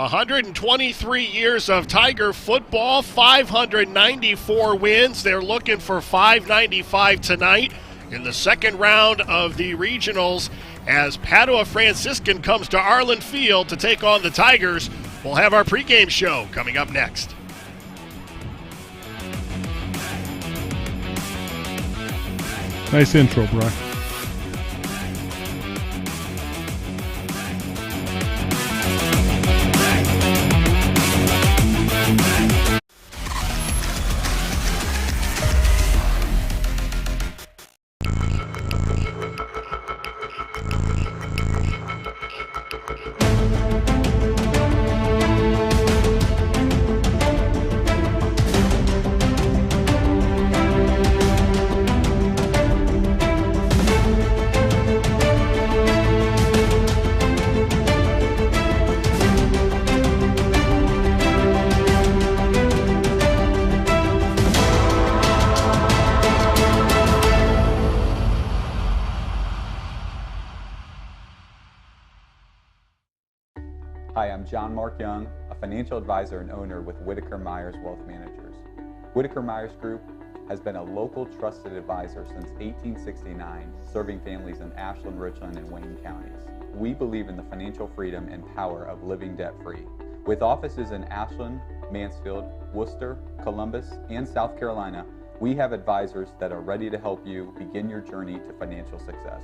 123 years of Tiger football, 594 wins. They're looking for 595 tonight in the second round of the regionals as Padua Franciscan comes to Arlen Field to take on the Tigers. We'll have our pregame show coming up next. Nice intro, bro. Hi, I'm John Mark Young, a financial advisor and owner with Whitaker-Myers Wealth Managers. Whitaker-Myers Group has been a local trusted advisor since 1869, serving families in Ashland, Richland, and Wayne counties. We believe in the financial freedom and power of living debt-free. With offices in Ashland, Mansfield, Worcester, Columbus, and South Carolina, we have advisors that are ready to help you begin your journey to financial success.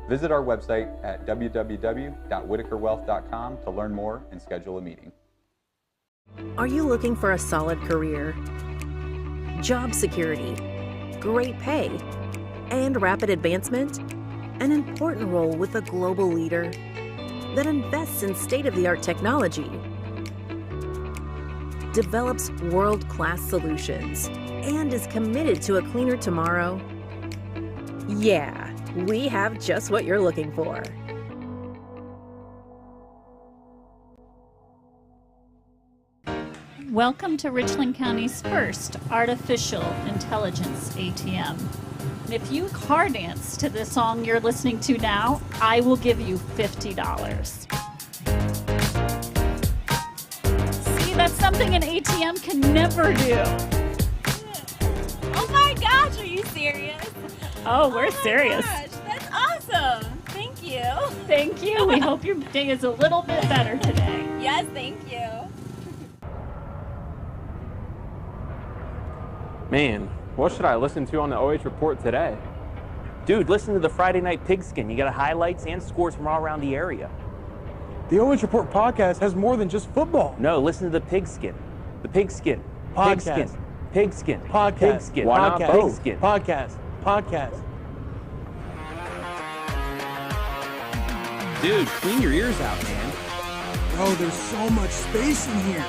Visit our website at www.whitakerwealth.com to learn more and schedule a meeting. Are you looking for a solid career, job security, great pay, and rapid advancement? An important role with a global leader that invests in state-of-the-art technology, develops world-class solutions, and is committed to a cleaner tomorrow? Yeah. We have just what you're looking for. Welcome to Richland County's first artificial intelligence ATM. And if you car dance to the song you're listening to now, I will give you $50. See, that's something an ATM can never do. Oh my gosh, are you serious? Oh, we're serious. Gosh, that's awesome. Thank you. Thank you. We hope your day is a little bit better today. Yes, thank you. Man, what should I listen to on the OH Report today? Dude, listen to the Friday Night Pigskin. You got highlights and scores from all around the area. The OH Report podcast has more than just football. No, listen to the Pigskin. The Pigskin. Podcast. Pigskin. Pigskin. Podcast. Pigskin. Why not not both? Pigskin. Podcast. Dude, clean your ears out, man. Bro, there's so much space in here.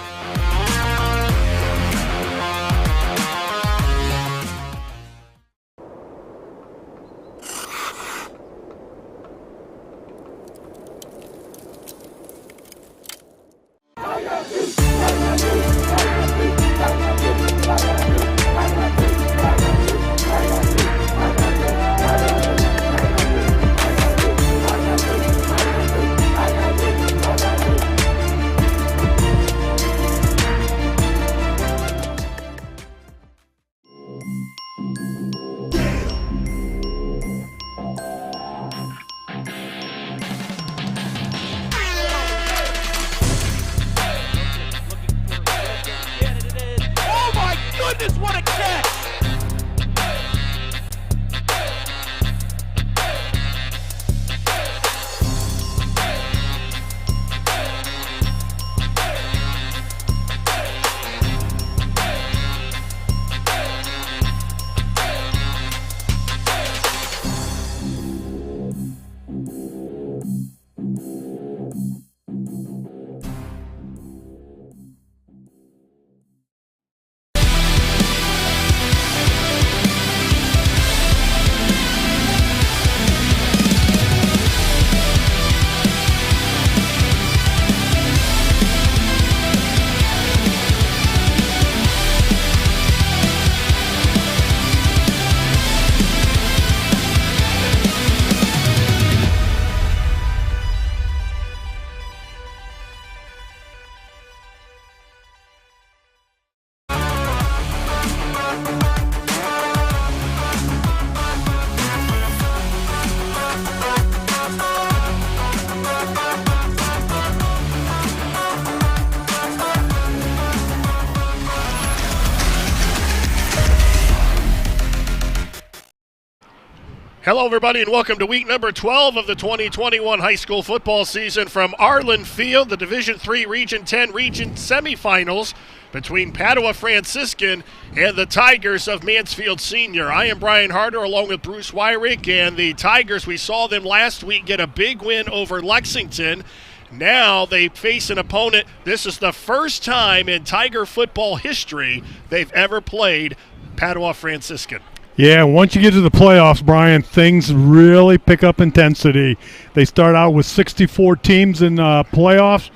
Hello, everybody, and welcome to week number 12 of the 2021 high school football season from Arlen Field, the Division III Region 10 Region semifinals between Padua Franciscan and the Tigers of Mansfield Senior. I am Brian Harder along with Bruce Wyrick, and the Tigers, we saw them last week get a big win over Lexington. Now they face an opponent. This is the first time in Tiger football history they've ever played Padua Franciscan. Yeah, once you get to the playoffs, Brian, things really pick up intensity. They start out with 64 teams in playoffs.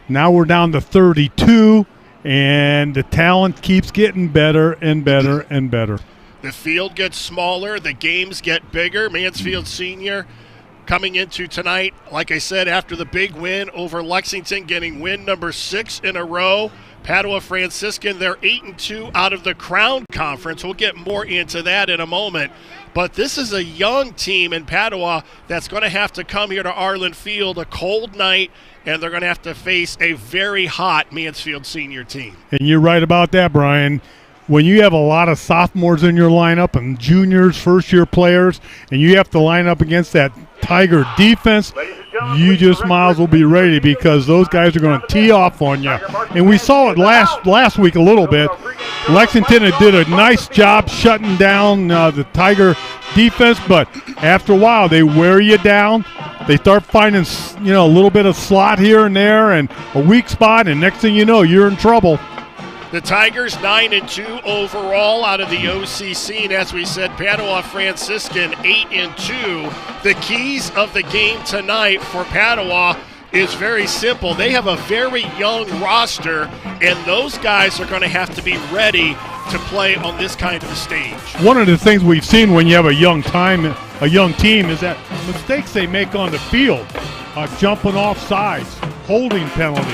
Now we're down to 32, and the talent keeps getting better and better and better. The field gets smaller. The games get bigger. Mansfield Senior coming into tonight, like I said, after the big win over Lexington, getting win number 6 in a row. Padua Franciscan, they're 8-2 out of the Crown Conference. We'll get more into that in a moment. But this is a young team in Padua that's going to have to come here to Arlen Field, a cold night, and they're going to have to face a very hot Mansfield Senior team. And you're right about that, Brian. When you have a lot of sophomores in your lineup and juniors, first-year players, and you have to line up against that Tiger defense, you just might as well be ready because those guys are going to tee off on you. And we saw it last week a little bit. Lexington did a nice job shutting down the Tiger defense, but after a while they wear you down. They start finding a little bit of slot here and there and a weak spot, and next thing you know, you're in trouble. The Tigers 9-2 overall out of the OCC, and as we said, Padua Franciscan 8-2. The keys of the game tonight for Padua is very simple. They have a very young roster, and those guys are going to have to be ready to play on this kind of a stage. One of the things we've seen when you have a young team is that mistakes they make on the field, jumping off sides, holding penalties,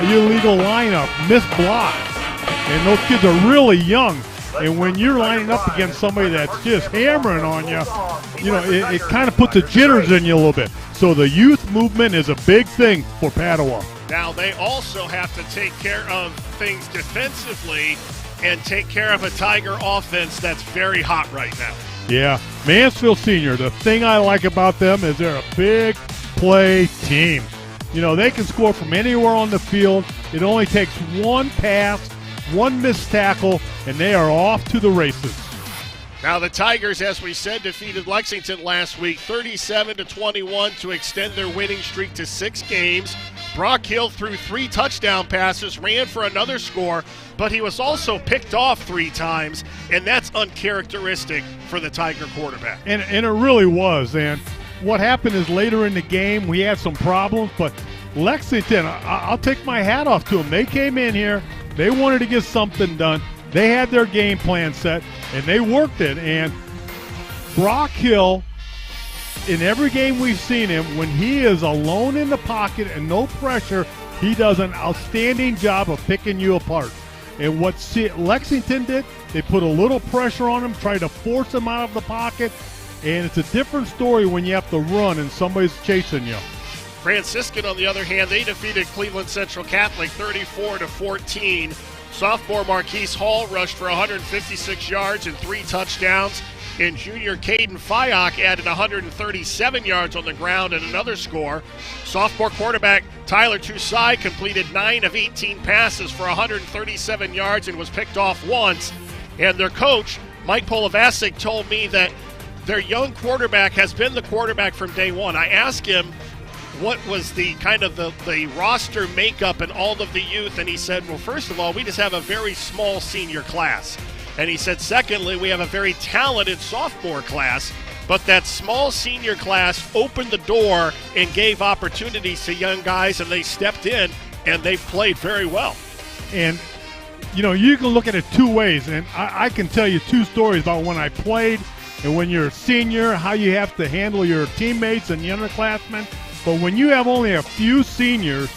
illegal lineup, missed blocks, and those kids are really young. And when you're lining up against somebody that's just hammering on you, it kind of puts the jitters in you a little bit. So the youth movement is a big thing for Padua. Now they also have to take care of things defensively and take care of a Tiger offense that's very hot right now. Yeah, Mansfield Senior, the thing I like about them is they're a big play team. They can score from anywhere on the field. It only takes one pass, one missed tackle, and they are off to the races. Now the Tigers, as we said, defeated Lexington last week 37-21 to extend their winning streak to 6 games. Brock Hill threw 3 touchdown passes, ran for another score, but he was also picked off 3 times, and that's uncharacteristic for the Tiger quarterback. And it really was, and what happened is later in the game we had some problems, but Lexington, I'll take my hat off to them. They came in here, they wanted to get something done. They had their game plan set, and they worked it. And Brock Hill, in every game we've seen him, when he is alone in the pocket and no pressure, he does an outstanding job of picking you apart. And what Lexington did, they put a little pressure on him, tried to force him out of the pocket, and it's a different story when you have to run and somebody's chasing you. Franciscan, on the other hand, they defeated Cleveland Central Catholic 34-14. Sophomore Marquise Hall rushed for 156 yards and 3 touchdowns. And junior Caden Fyock added 137 yards on the ground and another score. Sophomore quarterback Tyler Tusai completed 9 of 18 passes for 137 yards and was picked off once. And their coach, Mike Polovasic, told me that their young quarterback has been the quarterback from day one. I asked him what was the kind of the roster makeup and all of the youth, and he said, well, first of all, we just have a very small senior class. And he said, secondly, we have a very talented sophomore class, but that small senior class opened the door and gave opportunities to young guys, and they stepped in, and they played very well. And, you can look at it 2 ways, and I can tell you 2 stories about when I played and when you're a senior, how you have to handle your teammates and the underclassmen. But when you have only a few seniors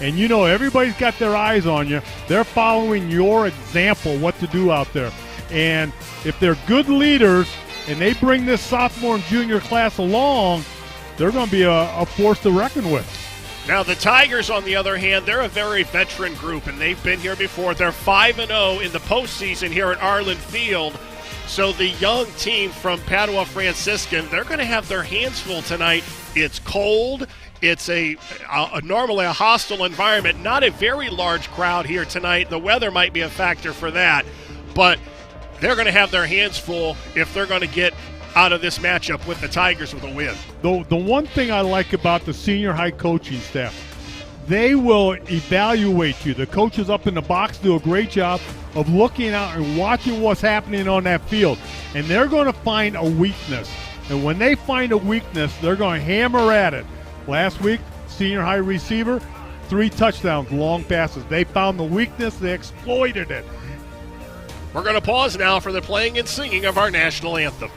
and everybody's got their eyes on you, they're following your example what to do out there. And if they're good leaders and they bring this sophomore and junior class along, they're going to be a force to reckon with. Now the Tigers, on the other hand, they're a very veteran group, and they've been here before. They're 5-0 in the postseason here at Arlen Field. So the young team from Padua Franciscan, they're going to have their hands full tonight. It's cold. It's normally a hostile environment, not a very large crowd here tonight. The weather might be a factor for that, but they're going to have their hands full if they're going to get out of this matchup with the Tigers with a win. The one thing I like about the senior high coaching staff, they will evaluate you. The coaches up in the box do a great job of looking out and watching what's happening on that field, and they're going to find a weakness. And when they find a weakness, they're going to hammer at it. Last week, senior high receiver, 3 touchdowns, long passes. They found the weakness. They exploited it. We're going to pause now for the playing and singing of our national anthem.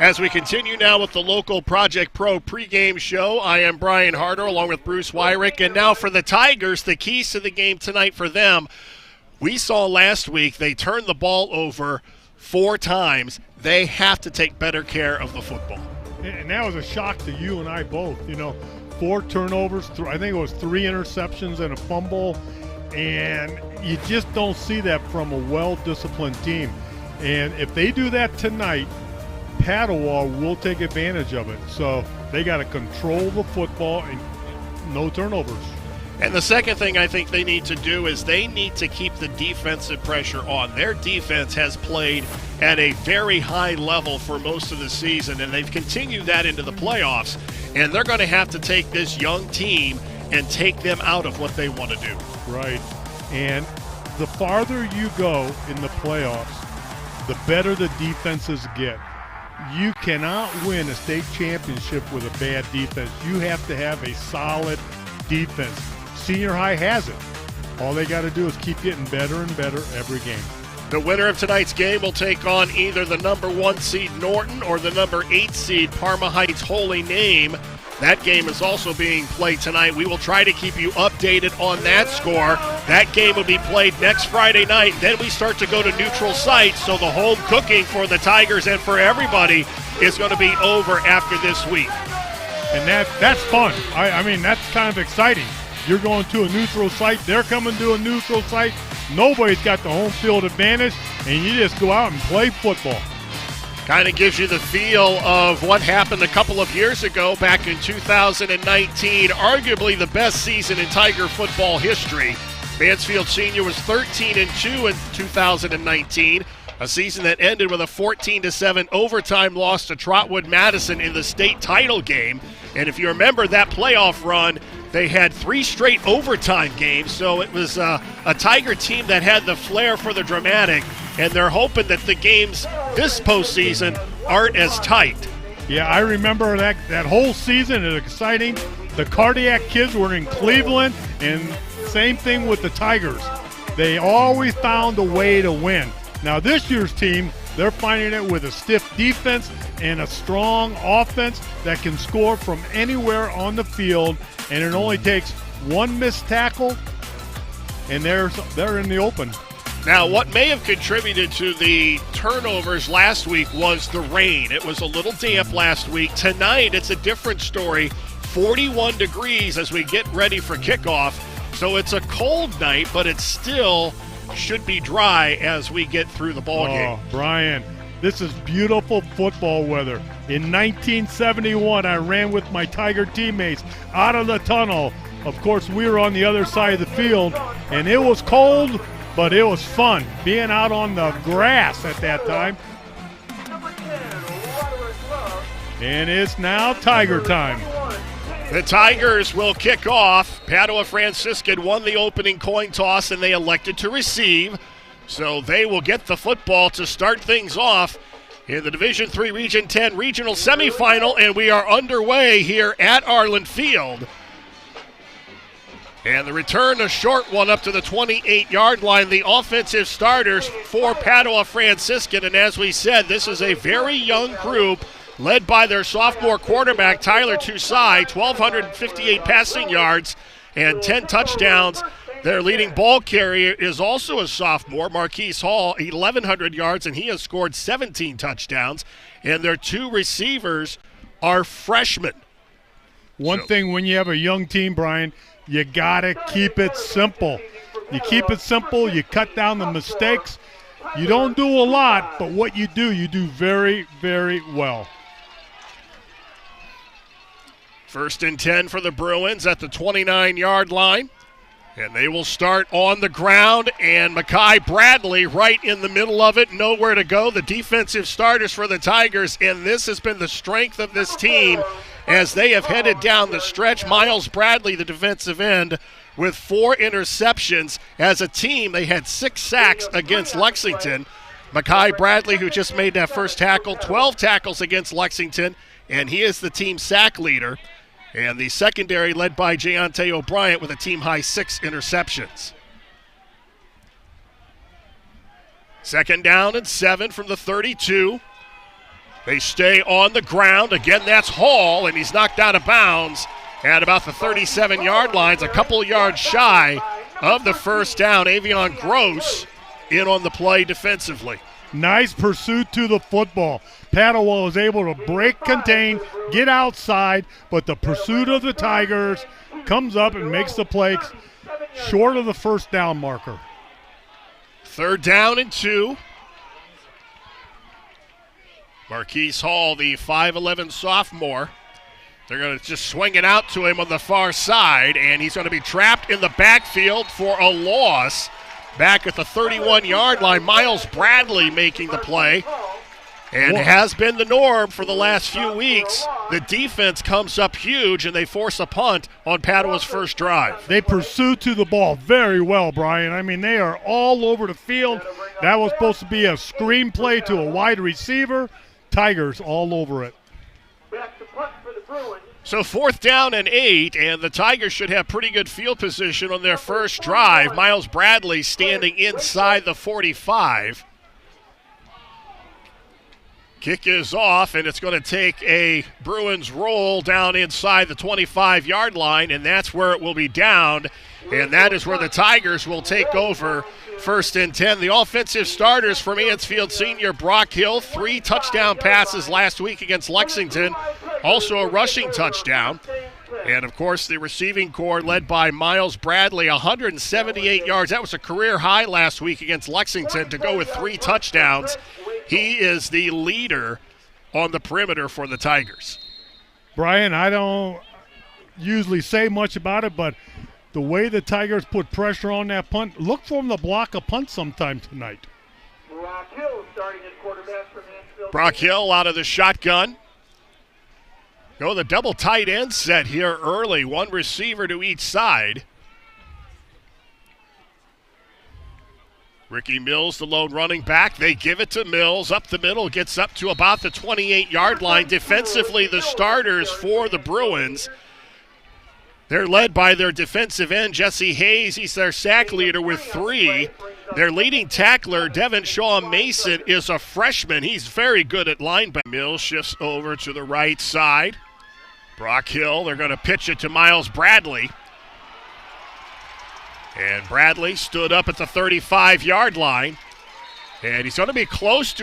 As we continue now with the local Project Pro pregame show, I am Brian Harder along with Bruce Wyrick. And now for the Tigers, the keys to the game tonight for them. We saw last week they turned the ball over 4 times. They have to take better care of the football. And that was a shock to you and I both. 4 turnovers, I think it was 3 interceptions and a fumble. And you just don't see that from a well-disciplined team. And if they do that tonight, Padua will take advantage of it. So they got to control the football and no turnovers. And the second thing I think they need to do is they need to keep the defensive pressure on. Their defense has played at a very high level for most of the season, and they've continued that into the playoffs. And they're going to have to take this young team and take them out of what they want to do. Right. And the farther you go in the playoffs, the better the defenses get. You cannot win a state championship with a bad defense. You have to have a solid defense. Senior high has it. All they got to do is keep getting better and better every game. The winner of tonight's game will take on either the number 1 seed Norton or the number 8 seed Parma Heights Holy Name. That game is also being played tonight. We will try to keep you updated on that score. That game will be played next Friday night. Then we start to go to neutral sites, so the home cooking for the Tigers and for everybody is going to be over after this week. And that's fun. I mean, that's kind of exciting. You're going to a neutral site. They're coming to a neutral site. Nobody's got the home field advantage, and you just go out and play football. Kind of gives you the feel of what happened a couple of years ago back in 2019, arguably the best season in Tiger football history. Mansfield Senior was 13-2 in 2019, a season that ended with a 14-7 overtime loss to Trotwood Madison in the state title game. And if you remember that playoff run, they had 3 straight overtime games, so it was a Tiger team that had the flair for the dramatic, and they're hoping that the games this postseason aren't as tight. Yeah, I remember that whole season. It was exciting. The Cardiac kids were in Cleveland, and same thing with the Tigers. They always found a way to win. Now this year's team, they're finding it with a stiff defense and a strong offense that can score from anywhere on the field, and it only takes 1 missed tackle, and they're in the open. Now, what may have contributed to the turnovers last week was the rain. It was a little damp last week. Tonight, it's a different story. 41 degrees as we get ready for kickoff. So it's a cold night, but it still should be dry as we get through the ball game. Brian, This is beautiful football weather. In 1971, I ran with my Tiger teammates out of the tunnel. Of course, we were on the other side of the field, and it was cold, but it was fun being out on the grass at that time. And it's now Tiger time. The Tigers will kick off. Padua Franciscan won the opening coin toss, and they elected to receive. So they will get the football to start things off in the Division III Region 10 regional semifinal, and we are underway here at Arlen Field. And the return, a short one up to the 28-yard line. The offensive starters for Padua Franciscan, and as we said, this is a very young group led by their sophomore quarterback, Tyler Tusai, 1,258 passing yards and 10 touchdowns. Their leading ball carrier is also a sophomore, Marquise Hall, 1,100 yards, and he has scored 17 touchdowns. And their two receivers are freshmen. One thing when you have a young team, Brian, you got to keep it simple. You keep it simple, you cut down the mistakes. You don't do a lot, but what you do very, very well. 1st and 10 for the Bruins at the 29-yard line. And they will start on the ground, and Mekhi Bradley right in the middle of it, nowhere to go. The defensive starters for the Tigers, and this has been the strength of this team as they have headed down the stretch. Miles Bradley, the defensive end, with 4 interceptions. As a team, they had 6 sacks against Lexington. Mekhi Bradley, who just made that first tackle, 12 tackles against Lexington, and he is the team sack leader. And the secondary led by Jayante O'Brien with a team-high 6 interceptions. 2nd down and 7 from the 32. They stay on the ground. Again, that's Hall, and he's knocked out of bounds at about the 37-yard lines, a couple yards shy of the first down. Avion Gross in on the play defensively. Nice pursuit to the football. Padua was able to break, contain, get outside, but the pursuit of the Tigers comes up and makes the play short of the first down marker. 3rd down and 2. Marquise Hall, the 5'11 sophomore. They're going to just swing it out to him on the far side, and he's going to be trapped in the backfield for a loss. Back at the 31-yard line, Miles Bradley making the play. And has been the norm for the last few weeks. The defense comes up huge, and they force a punt on Padua's first drive. They pursue to the ball very well, Brian. I mean, they are all over the field. That was supposed to be a screen play to a wide receiver. Tigers all over it. So 4th down and 8, and the Tigers should have pretty good field position on their first drive. Miles Bradley standing inside the 45. Kick is off, and it's going to take a Bruins roll down inside the 25-yard line, and that's where it will be downed, and that is where the Tigers will take over 1st and 10. The offensive starters for Mansfield senior Brock Hill, 3 touchdown passes last week against Lexington, also a rushing touchdown. And, of course, the receiving corps led by Miles Bradley, 178 yards. That was a career high last week against Lexington to go with 3 touchdowns. He is the leader on the perimeter for the Tigers. Brian, I don't usually say much about it, but the way the Tigers put pressure on that punt, look for them to block a punt sometime tonight. Brock Hill starting at quarterback for Mansfield. Brock Hill out of the shotgun. Go the double tight end set here early, 1 receiver to each side. Ricky Mills, the lone running back. They give it to Mills. Up the middle, gets up to about the 28-yard line. Defensively, the starters for the Bruins. They're led by their defensive end, Jesse Hayes. He's their sack leader with 3. Their leading tackler, Devin Shaw Mason, is a freshman. He's very good at linebacker. Mills shifts over to the right side. Brock Hill, they're going to pitch it to Miles Bradley. And Bradley stood up at the 35-yard line. And he's going to be close to